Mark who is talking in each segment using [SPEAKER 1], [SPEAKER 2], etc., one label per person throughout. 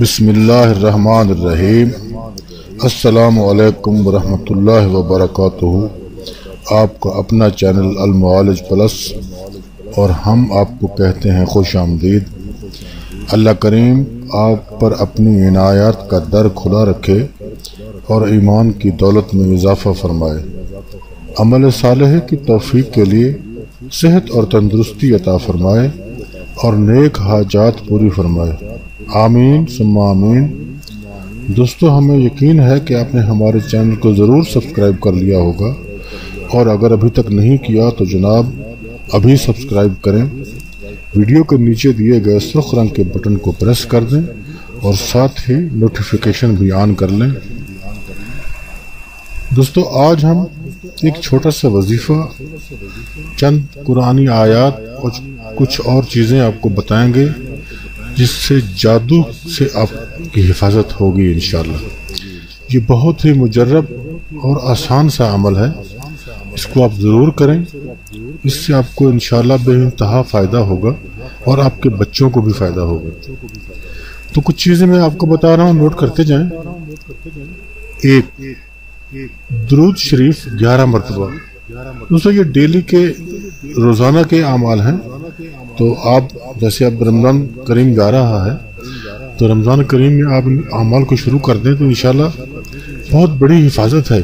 [SPEAKER 1] बिस्मिल्लाहिर्रहमानिर्रहीम। अस्सलामु अलैकुम वरहमतुल्लाहि वबरकातुहू। आपका अपना चैनल अल-मुआलिज प्लस और हम आपको कहते हैं खुश आमदीद। अल्लाह करीम आप पर अपनी इनायत का दर खुला रखे और ईमान की दौलत में इजाफ़ा फरमाए। अमल सालेह की तौफीक के लिए सेहत और तंदुरुस्ती अता फरमाए और नेक हाजात पूरी फरमाए। आमीन सुम्मा आमीन। दोस्तों, हमें यकीन है कि आपने हमारे चैनल को ज़रूर सब्सक्राइब कर लिया होगा और अगर अभी तक नहीं किया तो जनाब अभी सब्सक्राइब करें। वीडियो के नीचे दिए गए सुर्ख रंग के बटन को प्रेस कर दें और साथ ही नोटिफिकेशन भी ऑन कर लें। दोस्तों, आज हम एक छोटा सा वजीफ़ा, चंद कुरानी आयात और कुछ और चीज़ें आपको बताएंगे जिससे जादू से आपकी हिफाजत होगी इंशाअल्लाह। ये बहुत ही मुजर्रब और आसान सा अमल है, इसको आप ज़रूर करें। इससे आपको इंशाअल्लाह बेइंतहा फ़ायदा होगा और आपके बच्चों को भी फ़ायदा होगा। तो कुछ चीज़ें मैं आपको बता रहा हूँ, नोट करते जाएं। एक, दुरूद शरीफ 11 मरतबा। दोस्तों, ये डेली के रोज़ाना के अमाल हैं। तो आप जैसे अब रमज़ान करीम जा रहा है तो रमज़ान करीम में आप इन अमाल को शुरू कर दें तो इंशाल्लाह बहुत बड़ी हिफाजत है।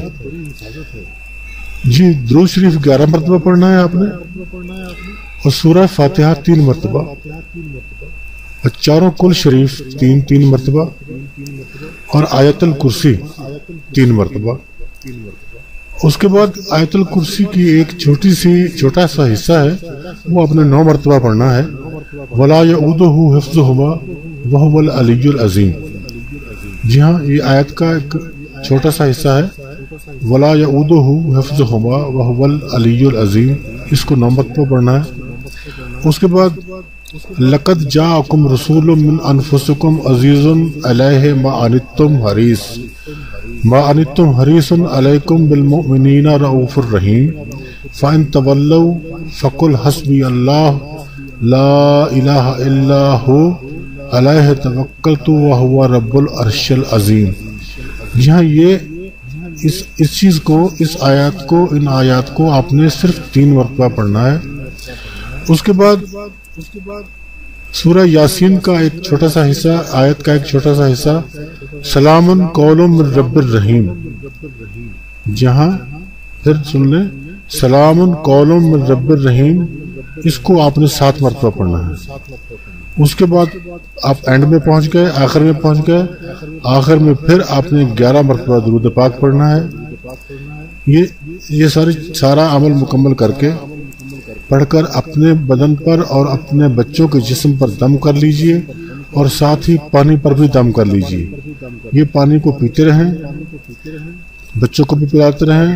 [SPEAKER 1] जी, दुरूद शरीफ 11 मरतबा पढ़ना है आपने और सूरह फातिहा 3 मरतबा और चारों कुल शरीफ 3-3 मरतबा और आयतुल कुर्सी 3 मरतबा। उसके बाद आयतुल कुर्सी की एक छोटा सा हिस्सा है, वो आपने 9 मरतबा पढ़ना है। वला यऊदुहु हिफ्ज़ुहुमा वहुवल अलियुल अज़ीम। जी हाँ, ये आयत का एक छोटा सा हिस्सा है। वला यऊदुहु हिफ्ज़ुहुमा वहुवल अलियुल अज़ीम, इसको 9 मरतबा पढ़ना है। उसके बाद लक़द जाअकुम रसूलुम मिन अनफुसिकुम अज़ीज़ुन अलैहि मा अनित्तुम हरीसुन अलैकुम बिल मुमिनीना रऊफुर रहीम फ़इन तवल्लौ फ़कुल हस्बी अल्लाह ला इलाहा इल्ला हु अलैहि तवक्कलतु व हुवा रब्बुल अर्शिल अज़ीम। जी हाँ, ये इस चीज़ को, इन आयात को आपने सिर्फ 3 मरतबा पढ़ना है। उसके बाद सूरह यासीन का एक छोटा सा हिस्सा, आयत का एक छोटा सा हिस्सा, सलामुन कौलुम मिन रब्बिर रहीम। जहाँ फिर सुन लें, सलामुन कौलुम मिन रब्बिर रहीम, इसको आपने 7 मरतबा पढ़ना है। उसके बाद आप एंड में पहुंच गए, आखिर में पहुंच गए। आखिर में फिर आपने 11 मरतबा दुरूद पाक पढ़ना है। ये सारा अमल मुकम्मल करके पढ़कर अपने बदन पर और अपने बच्चों के जिस्म पर दम कर लीजिए और साथ ही पानी पर भी दम कर लीजिए। ये पानी को पीते रहें, बच्चों को भी पिलाते रहें।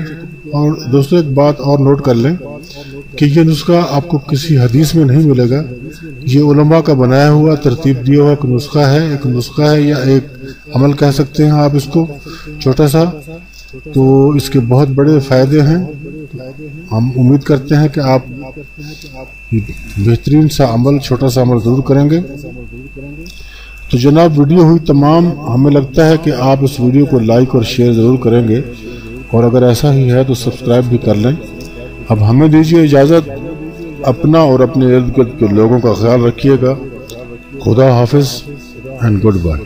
[SPEAKER 1] और दोस्तों, एक बात और नोट कर लें कि ये नुस्खा आपको किसी हदीस में नहीं मिलेगा। ये उलमा का बनाया हुआ, तरतीब दिया हुआ एक नुस्खा है या एक अमल कह सकते हैं आप इसको, छोटा सा। तो इसके बहुत बड़े फायदे हैं। हम उम्मीद करते हैं कि आप बेहतरीन सा अमल, छोटा सा अमल जरूर करेंगे। तो जनाब, वीडियो हुई तमाम। हमें लगता है कि आप इस वीडियो को लाइक और शेयर ज़रूर करेंगे और अगर ऐसा ही है तो सब्सक्राइब भी कर लें। अब हमें दीजिए इजाज़त। अपना और अपने इर्द गिर्द के लोगों का ख्याल रखिएगा। खुदा हाफिज़ एंड गुड बाय।